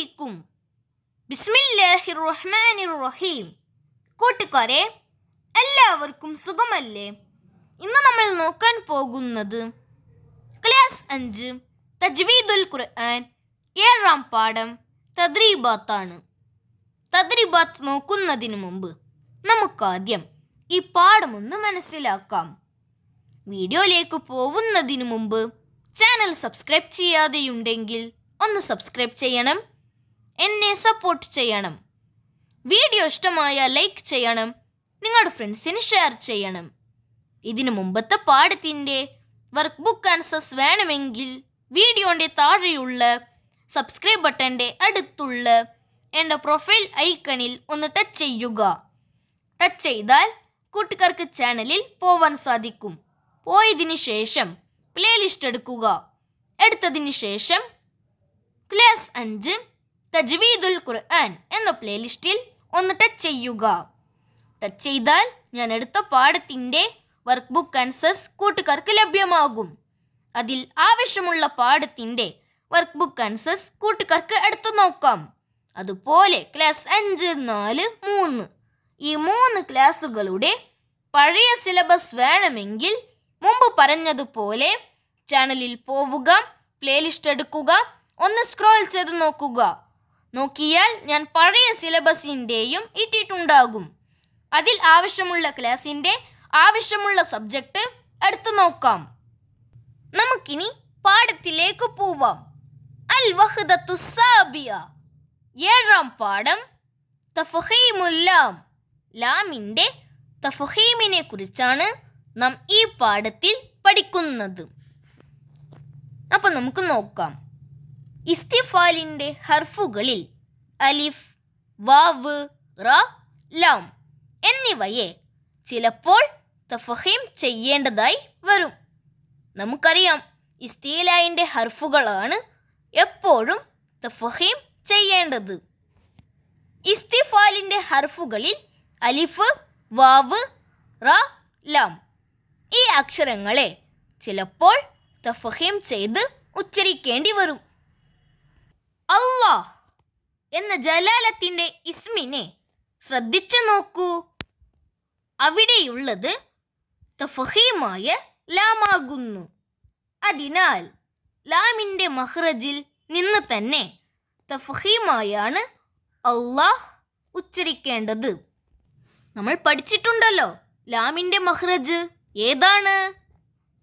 അലൈക്കും. ബിസ്മില്ലാഹിർ റഹ്മാനിർ റഹീം. കൂട്ടുകാരെ, എല്ലാവർക്കും സുഖമല്ലേ? ഇന്ന് നമ്മൾ നോക്കാൻ പോകുന്നത് ക്ലാസ് 5 തജ്വീദുൽ ഖുർആൻ 7-ാം പാഠം തദ്രീബാത്താണ്. തദ്രീബാത്ത് നോക്കുന്നതിന് മുമ്പ് നമുക്കാദ്യം ഈ പാഠമൊന്ന് മനസ്സിലാക്കാം. വീഡിയോയിലേക്ക് പോകുന്നതിന് മുമ്പ് ചാനൽ സബ്സ്ക്രൈബ് ചെയ്യാതെയുണ്ടെങ്കിൽ ഒന്ന് സബ്സ്ക്രൈബ് ചെയ്യണം. എന്നെ സപ്പോർട്ട് ചെയ്യണം. വീഡിയോ ഇഷ്ടമായ ലൈക്ക് ചെയ്യണം. നിങ്ങളുടെ ഫ്രണ്ട്സിന് ഷെയർ ചെയ്യണം. ഇതിനു മുമ്പത്തെ പാഠത്തിൻ്റെ വർക്ക് ബുക്ക് ആൻസേഴ്സ് വേണമെങ്കിൽ വീഡിയോൻ്റെ താഴെയുള്ള സബ്സ്ക്രൈബ് ബട്ടൻ്റെ അടുത്തുള്ള എൻ്റെ പ്രൊഫൈൽ ഐക്കണിൽ ഒന്ന് ടച്ച് ചെയ്യുക. ടച്ച് ചെയ്താൽ കൂട്ടുകാർക്ക് ചാനലിൽ പോവാൻ സാധിക്കും. പോയതിനു ശേഷം പ്ലേലിസ്റ്റ് എടുക്കുക. എടുത്തതിന് ശേഷം ക്ലാസ് 5 തജ്വീദുൽ ഖുർആൻ എന്ന പ്ലേലിസ്റ്റിൽ ഒന്ന് ടച്ച് ചെയ്യുക. ടച്ച് ചെയ്താൽ ഞാൻ എടുത്ത പാഠത്തിൻ്റെ വർക്ക് ബുക്ക് ആൻസേഴ്സ് കൂട്ടുകാർക്ക് ലഭ്യമാകും. അതിൽ ആവശ്യമുള്ള പാഠത്തിൻ്റെ വർക്ക് ബുക്ക് ആൻസേഴ്സ് കൂട്ടുകാർക്ക് എടുത്തു നോക്കാം. അതുപോലെ ക്ലാസ് 5, 4, 3 ഈ 3 ക്ലാസ്സുകളുടെ പഴയ സിലബസ് വേണമെങ്കിൽ മുമ്പ് പറഞ്ഞതുപോലെ ചാനലിൽ പോവുക, പ്ലേലിസ്റ്റ് എടുക്കുക, ഒന്ന് സ്ക്രോൾ ചെയ്ത് നോക്കുക. നോക്കിയാൽ ഞാൻ പഴയ സിലബസിൻ്റെയും ഇട്ടിട്ടുണ്ടാകും. അതിൽ ആവശ്യമുള്ള ക്ലാസിൻ്റെ ആവശ്യമുള്ള സബ്ജക്റ്റ് എടുത്തു നോക്കാം. നമുക്കിനി പാഠത്തിലേക്ക് പോവാം. അൽ വഹ്ദത്തു സാബിയ 7-ാം പാഠം തഫ്ഹീമുൽ ലാം. ലാമിൻ്റെ തഫ്ഹീമിനെ കുറിച്ചാണ് നാം ഈ പാഠത്തിൽ പഠിക്കുന്നത്. അപ്പം നമുക്ക് നോക്കാം. ഇസ്തിഫാലിൻ്റെ ഹർഫുകളിൽ അലിഫ്, വാവ്, റ, ലാം എന്നിവയെ ചിലപ്പോൾ തഫ്ഹീം ചെയ്യേണ്ടതായി വരും. നമുക്കറിയാം, ഇസ്തിലായിൻ്റെ ഹർഫുകളാണ് എപ്പോഴും തഫ്ഹീം ചെയ്യേണ്ടത്. ഇസ്തിഫാലിൻ്റെ ഹർഫുകളിൽ അലിഫ്, വാവ്, റ, ലാം ഈ അക്ഷരങ്ങളെ ചിലപ്പോൾ തഫ്ഹീം ചെയ്ത് ഉച്ചരിക്കേണ്ടി വരും. അല്ലാഹ് എന്ന ജലാലത്തിൻ്റെ ഇസ്മിനെ ശ്രദ്ധിച്ചു നോക്കൂ. അവിടെയുള്ളത് തഫ്ഹീമായ ലാമാകുന്നു. അതിനാൽ ലാമിൻ്റെ മഖ്റജിൽ നിന്ന് തന്നെ തഫ്ഹീമായാണ് അല്ലാഹ് ഉച്ചരിക്കേണ്ടത്. നമ്മൾ പഠിച്ചിട്ടുണ്ടല്ലോ, ലാമിൻ്റെ മഖ്റജ് ഏതാണ്?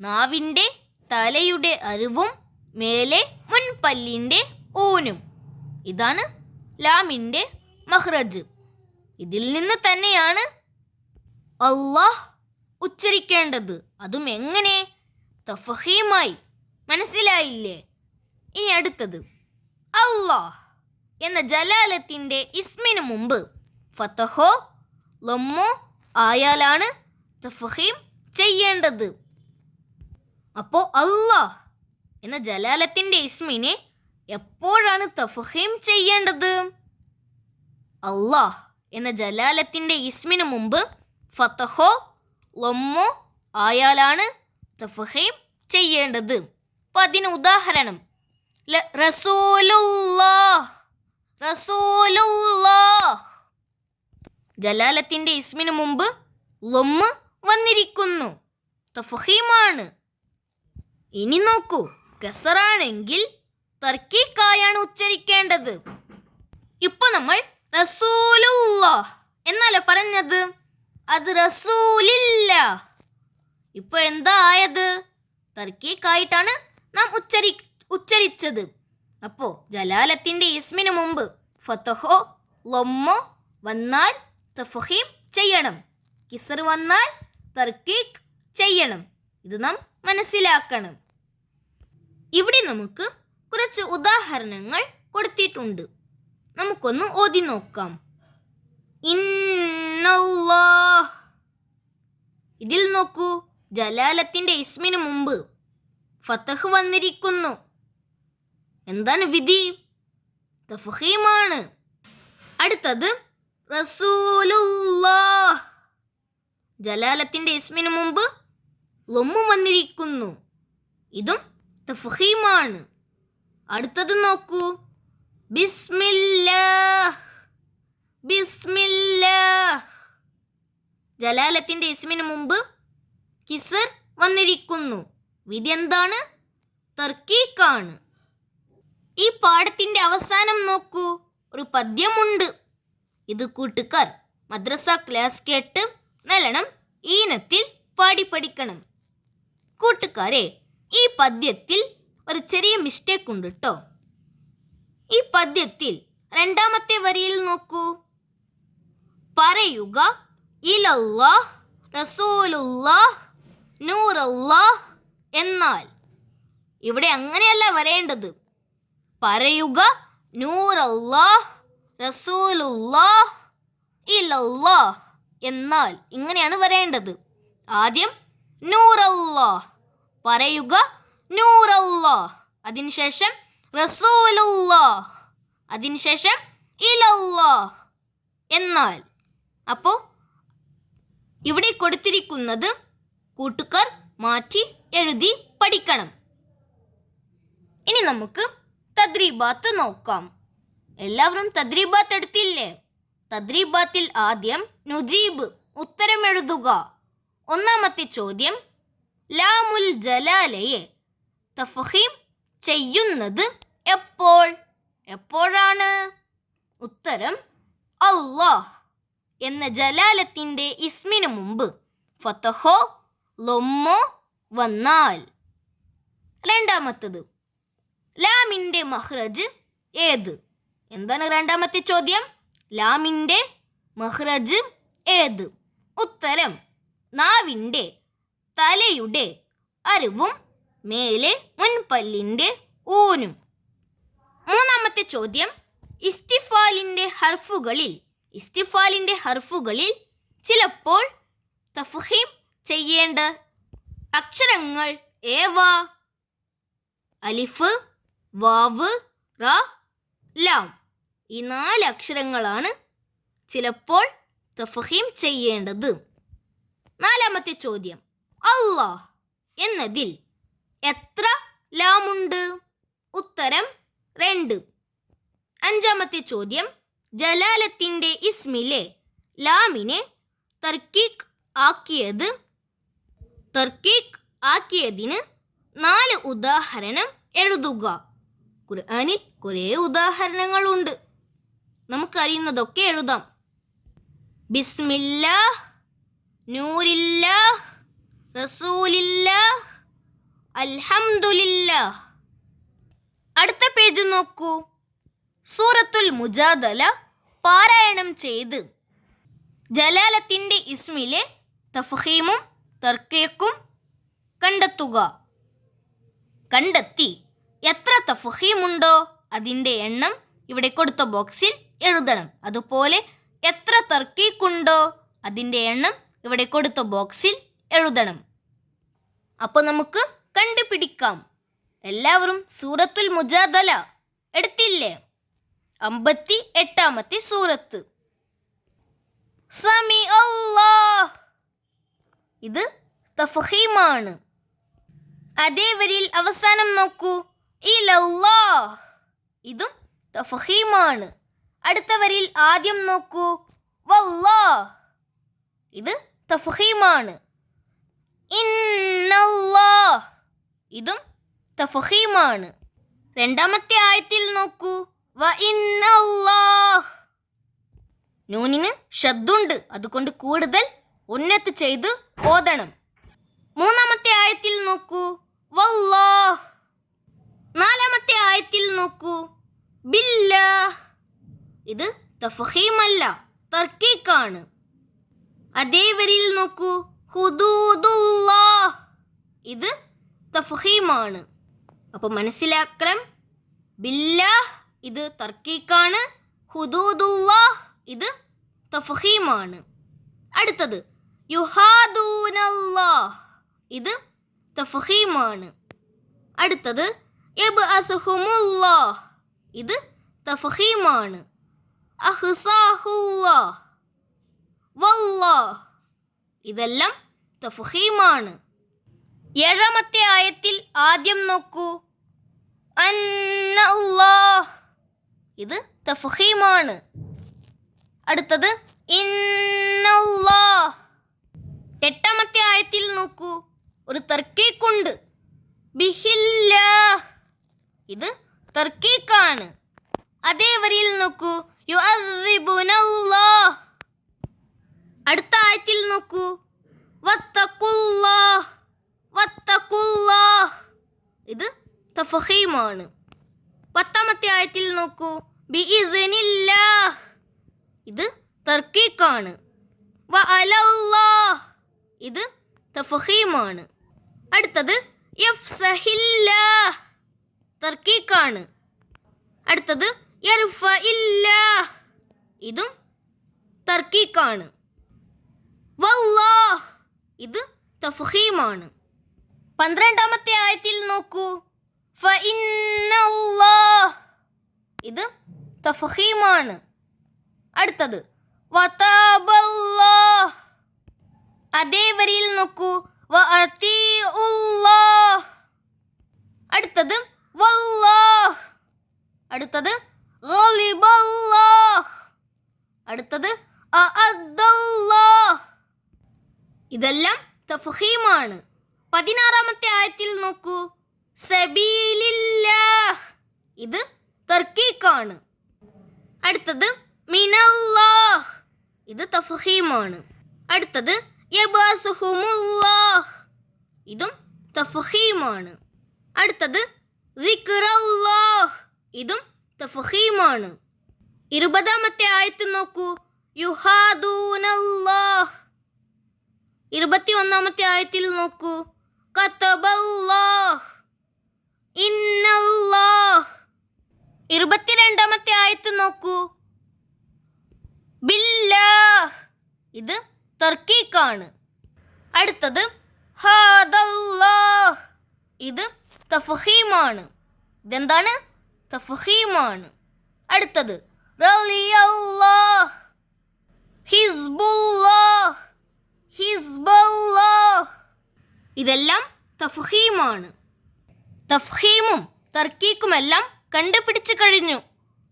നാവിൻ്റെ തലയുടെ അരുവും മേലെ മുൻപല്ലിൻ്റെ ഊനും. ഇതാണ് ലാമിൻ്റെ മഖ്റജ്. ഇതിൽ നിന്ന് തന്നെയാണ് അല്ലാഹ് ഉച്ചരിക്കേണ്ടത്. അതും എങ്ങനെ? തഫ്ഹീമായി. മനസ്സിലായില്ലേ? ഇനി അടുത്തത്, അല്ലാഹ് എന്ന ജലാലത്തിൻ്റെ ഇസ്മിന് മുമ്പ് ഫതഹോ ലമ്മോ ആയാലാണ് തഫ്ഹീം ചെയ്യേണ്ടത്. അപ്പോൾ അല്ലാഹ് എന്ന ജലാലത്തിൻ്റെ ഇസ്മിനെ എപ്പോഴാണ് തഫ്ഹീം ചെയ്യേണ്ടത്? അല്ലാഹ് എന്ന ജലാലത്തിൻ്റെ ഇസ്മിന് മുമ്പ് ഫതഹോ ലമ്മോ ആയാലാണ് തഫ്ഹീം ചെയ്യേണ്ടത്. അപ്പോൾ അതിന് ഉദാഹരണം റസൂലുള്ളാഹ്. റസൂലുള്ളാഹ് ജലാലത്തിൻ്റെ ഇസ്മിന് മുമ്പ് ലമ്മ് വന്നിരിക്കുന്നു, തഫ്ഹീമാണ്. ഇനി നോക്കൂ, കസറാണെങ്കിൽ തർക്കീക്കായാണ് ഉച്ചരിക്കേണ്ടത്. ഇപ്പോൾ നമ്മൾ റസൂലുള്ളാഹ് എന്നല്ല പറഞ്ഞത്, അത് റസൂലില്ലാഹ്. ഇപ്പോൾ എന്താ ആയത്? തർക്കീക്കായിട്ടാണ് നാം ഉച്ചരിച്ചത്. അപ്പോൾ ജലാലത്തിൻ്റെ ഇസ്മിന് മുമ്പ് ഫതഹോ ലമ്മോ വന്നാൽ തഫ്ഹീം ചെയ്യണം, കിസർ വന്നാൽ തർക്കീക്ക് ചെയ്യണം. ഇത് നാം മനസ്സിലാക്കണം. ഇവിടെ നമുക്ക് കുറച്ച് ഉദാഹരണങ്ങൾ കൊടുത്തിട്ടുണ്ട്. നമുക്കൊന്ന് ഓതി നോക്കാം. ഇന്നല്ലാഹ്. ഇതിൽ നോക്കൂ, ജലാലത്തിൻ്റെ ഇസ്മിന് മുമ്പ് ഫതഹ് വന്നിരിക്കുന്നു. എന്താണ് വിധി? തഫ്ഹീമാണ്. അടുത്തത് റസൂലുള്ളാഹ്. ജലാലത്തിൻ്റെ ഇസ്മിന് മുമ്പ് ലമ്മു വന്നിരിക്കുന്നു. ഇതും തഫ്ഹീമാണ്. അടുത്തത് നോക്കൂ, ബിസ്മില്ലാഹ്, ബിസ്മില്ലാഹ്. ജലാലത്തിന്റെ ഇസ്മിന് മുമ്പ് കിസർ വന്നിരിക്കുന്നു. വിധി എന്താണ്? തർക്കീക്കാണ്. ഈ പാഠത്തിന്റെ അവസാനം നോക്കൂ, ഒരു പദ്യമുണ്ട്. ഇത് കൂട്ടുകാർ മദ്രസ ക്ലാസ് കേട്ട് നല്ലോണം ഈണത്തിൽ പാടി പഠിക്കണം. കൂട്ടുകാരെ, ഈ പദ്യത്തിൽ ഒരു ചെറിയ മിസ്റ്റേക്ക് ഉണ്ട് കേട്ടോ. ഈ പദ്യത്തിൽ രണ്ടാമത്തെ വരിയിൽ നോക്കൂ, പറയുക ഇലല്ലാഹ് റസൂലുള്ളാഹ് നൂറുല്ലാഹ് എന്നാൽ. ഇവിടെ അങ്ങനെയല്ല വരേണ്ടത്. പറയുക നൂറുല്ലാഹ് റസൂലുള്ളാഹ് ഇലല്ലാഹ് എന്നാൽ ഇങ്ങനെയാണ് വരേണ്ടത്. ആദ്യം നൂറല്ലാഹ്, പറയുക നൂറല്ലാഹ്, അതിനുശേഷം റസൂലുള്ളാഹ്, അതിനുശേഷം ഇലല്ലാഹ് എന്നാൽ. അപ്പോൾ ഇവിടെ കൊടുത്തിരിക്കുന്നത് കൂട്ടുകാർ മാറ്റി എഴുതി പഠിക്കണം. ഇനി നമുക്ക് തദ്രീബാത്ത് നോക്കാം. എല്ലാവരും തദ്രീബാത്ത് എടുത്തില്ലേ? തദ്രീബാത്തിൽ ആദ്യം നുജീബ് ഉത്തരം എഴുതുക. ഒന്നാമത്തെ ചോദ്യം, ലാമുൽ ജലാലയെ തഫ്ഖീം ചെയ്യുന്നത് എപ്പോൾ? എപ്പോഴാണ്? ഉത്തരം, അല്ലാഹ് എന്ന ജലാലത്തിന്റെ ഇസ്മിന് മുമ്പ് ഫതഹോ ലൊമ്മോ വന്നാൽ. രണ്ടാമത്തത്, ലാമിന്റെ മഖ്റജ് ഏത്? എന്താണ് രണ്ടാമത്തെ ചോദ്യം? ലാമിന്റെ മഖ്റജ് ഏത്? ഉത്തരം, നാവിൻ്റെ തലയുടെ അരുവും മേലെ മുൻപല്ലിൻ്റെ ഊനും. മൂന്നാമത്തെ ചോദ്യം, ഇസ്തിഫാലിൻ്റെ ഹർഫുകളിൽ ചിലപ്പോൾ തഫ്ഖീം ചെയ്യേണ്ട അക്ഷരങ്ങൾ ഏവ? അലിഫ്, വാവ്, റ, ലാം. ഈ 4 അക്ഷരങ്ങളാണ് ചിലപ്പോൾ തഫ്ഖീം ചെയ്യേണ്ടത്. നാലാമത്തെ ചോദ്യം, അല്ലാഹ് എന്നതിൽ എത്ര ലാമുണ്ട്? ഉത്തരം, 2. അഞ്ചാമത്തെ ചോദ്യം, ജലാലത്തിന്റെ ഇസ്മിലെ ലാമിനെ തർക്കീക്ക് ആക്കിയതിന് 4 ഉദാഹരണം എഴുതുക. ഖുർആനിൽ കുറേ ഉദാഹരണങ്ങളുണ്ട്, നമുക്കറിയുന്നതൊക്കെ എഴുതാം. ബിസ്മില്ലാഹ്, നൂരില്ലാഹ്, റസൂലില്ലാഹ്, അൽഹംദുലില്ലാഹ്. അടുത്ത പേജ് നോക്കൂ. സൂറത്തുൽ മുജാദല പാരായണം ചെയ്ത് ജലാലത്തിന്റെ ഇസ്മിലെ തഫ്ഖീമും തർക്കീക്കും കണ്ടെത്തി എത്ര തഫ്ഖീമുണ്ടോ അതിൻ്റെ എണ്ണം ഇവിടെ കൊടുത്ത ബോക്സിൽ എഴുതണം. അതുപോലെ എത്ര തർക്കീക്കുണ്ടോ അതിൻ്റെ എണ്ണം ഇവിടെ കൊടുത്ത ബോക്സിൽ എഴുതണം. അപ്പോൾ നമുക്ക് കണ്ടുപിടിക്കാം. എല്ലാവരും സൂറത്തുൽ മുജാദല എടുത്തില്ലേ? 58ാമത്തെ സൂറത്ത്. സമി അല്ലാഹ്, ഇത് തഫ്ഖീമാണ്. അതേ വരിയിൽ അവസാനം നോക്കൂ, ഇലല്ലാഹ്, ഇതും തഫ്ഖീമാണ്. അടുത്ത വരിയിൽ ആദ്യം നോക്കൂ, വല്ലാഹ്, ഇത് തഫ്ഖീമാണ്. ഇന്നല്ലാഹ്, ഇതും തഫ്ഖീമാണ്. രണ്ടാമത്തെ ആയത്തിൽ നോക്കൂ, വ ഇന്നല്ലാഹ്, നൂനിന് ഷദ്ദുണ്ട്, അതുകൊണ്ട് കൂടുതൽ ഉന്നത്ത് ചെയ്ത് ഓതണം. മൂന്നാമത്തെ ആയത്തിൽ നോക്കൂ, വല്ലാഹ്. നാലാമത്തെ ആയത്തിൽ നോക്കൂ, ബില്ലാഹ്, ഇത് തഫ്ഖീമല്ല, തർക്കീക്കാണ്. അതേ വരിയിൽ നോക്കൂ, ഹുദൂദുല്ലാഹ്, ഇത് തഫ്ഖീമാണ്. അപ്പോൾ മനസ്സിലാക്കണം, ബില്ലാഹ് ഇത് തർക്കീക്കാണ്, ഹുദൂദുല്ലാഹ് ഇത് തഫ്ഖീമാണ്. അടുത്തത് യുഹാദൂനല്ലാഹ്, ഇത് തഫ്ഖീമാണ്. അടുത്തത് യബ്അസുഹുമുല്ലാഹ്, ഇത് തഫ്ഖീമാണ്. അഹ്സാഹുല്ലാഹ്, വല്ലാഹ്, ഇതെല്ലാം തഫ്ഖീമാണ്. ഏഴാമത്തെ ആയത്തിൽ ആദ്യം നോക്കൂ, അന്നല്ലാഹ്, ഇത് തഫ്ഹീമാണ്. അടുത്തത് ഇന്നല്ലാഹ്. 8-ാമത്തെ ആയത്തിൽ നോക്കൂ, ഒരു തർക്കീക്കുണ്ട്. ബിഹില്ലാഹ്, ഇത് തർക്കീക്കാണ്. അതേ വരിയിൽ നോക്കൂ, യുഅദ്ദിബുനല്ലാഹ്. അടുത്ത ആയത്തിൽ നോക്കൂ, വത്തഖുല്ലാഹ്, വത്തഖുല്ലാഹ്, ഇത് തഫ്ഹീമാണ്. 10-ാമത്തെ ആയത്തിൽ നോക്കൂ, ബിഇദ്നില്ലാഹ്, ഇത് തർക്കീക്കാണ്. വഅലല്ലാഹ്, ഇത് തഫ്ഹീമാണ്. അടുത്തത് യഫ്സഹില്ലാഹ്, തർക്കീക്കാണ്. അടുത്തത് യർഫഇല്ലാഹ്, ഇതും തർക്കീക്കാണ്. വല്ലാഹ്, ഇത് തഫ്ഹീമാണ്. 12-ാമത്തെ ആയത്തിൽ നോക്കൂ, ഫഇന്നല്ലാഹ്, ഇത് തഫ്ഹീമാണ്. അടുത്തത് വതബല്ലാഹ്. അതേ വരിയിൽ നോക്കൂ, വഅതീഉല്ലാഹ്. അടുത്തത് വല്ലാഹ്. അടുത്തത് ഗളിബല്ലാഹ്. അടുത്തത് അഅദ്ദല്ലാഹ്. ഇതെല്ലാം തഫ്ഹീമാണ്. 16-ാമത്തെ ആയത്തിൽ നോക്കൂ, സബീലില്ലാഹ്, ഇത് തർക്കീക്കാണ്. അടുത്തത് മിനല്ലാഹ്, ഇത് തഫ്ഹീമാണ്. അടുത്തത് യബഅസുഹുമുല്ലാഹ്, ഇതും തഫ്ഹീമാണ്. അടുത്തത് സിക്റല്ലാഹ്, ഇതും തഫ്ഹീമാണ്. 20-ാമത്തെ ആയത്ത് നോക്കൂ, യുഹാദൂനല്ലാഹ്. 21-ാമത്തെ ആയത്തിൽ നോക്കൂ, കതബല്ലാഹ്, ഇന്നല്ലാഹ്. 22-ാമത്തെ ആയത്ത് നോക്കൂ, ബില്ലാഹ്, ഇത് തർക്കീക്കാണ്. അടുത്തത് ഹാദല്ലാഹ്, ഇത് തഫ്ഹീമാണ്. ഇതെന്താണ്? തഫ്ഹീമാണ്. അടുത്തത് റളിയല്ലാഹ്, ഹിസ്ബുല്ലാഹ്, ഹിസ്ബല്ലാഹ്, ഇതെല്ലാം തഫ്ഹീമാണ്. തഫ്ഹീമും തർക്കീക്കുമെല്ലാം കണ്ടുപിടിച്ചു കഴിഞ്ഞു.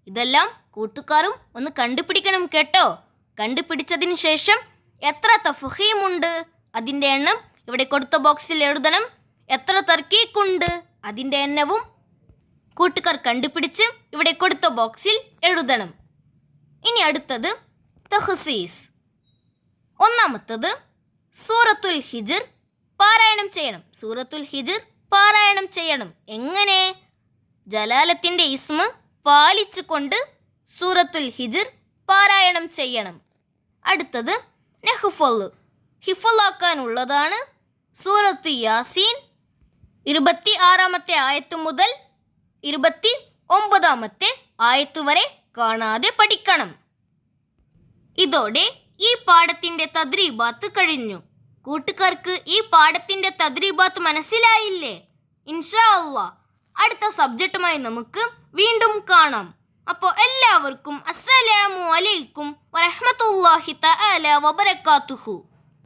ഇതെല്ലാം കൂട്ടുകാരും ഒന്ന് കണ്ടുപിടിക്കണം കേട്ടോ. കണ്ടുപിടിച്ചതിന് ശേഷം എത്ര തഫ്ഹീമുണ്ട് അതിൻ്റെ എണ്ണം ഇവിടെ കൊടുത്ത ബോക്സിൽ എഴുതണം. എത്ര തർക്കീക്കുണ്ട് അതിൻ്റെ എണ്ണവും കൂട്ടുകാർ കണ്ടുപിടിച്ച് ഇവിടെ കൊടുത്ത ബോക്സിൽ എഴുതണം. ഇനി അടുത്തത് തഹ്സീസ്. ഒന്നാമത്തത് സൂറത്തുൽ ഹിജ്ർ പാരായണം ചെയ്യണം. സൂറത്തുൽ ഹിജ്ർ പാരായണം ചെയ്യണം. എങ്ങനെ? ജലാലത്തിൻ്റെ ഇസ്മ പാലിച്ചുകൊണ്ട് സൂറത്തുൽ ഹിജ്ർ പാരായണം ചെയ്യണം. അടുത്തത് നെഹ്ഫള്, ഹിഫളാക്കാനുള്ളതാണ് സൂറത്തു യാസീൻ. 26-ാമത്തെ ആയത്ത് മുതൽ 29-ാമത്തെ ആയത്ത് വരെ കാണാതെ പഠിക്കണം. ഇതോടെ ഈ പാഠത്തിൻ്റെ തദ്രീബാത്ത് കഴിഞ്ഞു. കൂട്ടുകാർക്ക് ഈ പാഠത്തിൻ്റെ തദ്രീബാത്ത് മനസ്സിലായില്ലേ? ഇൻഷാ അല്ലാഹ് അടുത്ത സബ്ജക്റ്റുമായി നമുക്ക് വീണ്ടും കാണാം. അപ്പോൾ എല്ലാവർക്കും അസ്സലാമു അലൈക്കും വറഹ്മത്തുള്ളാഹി തആല വബറകാതുഹു.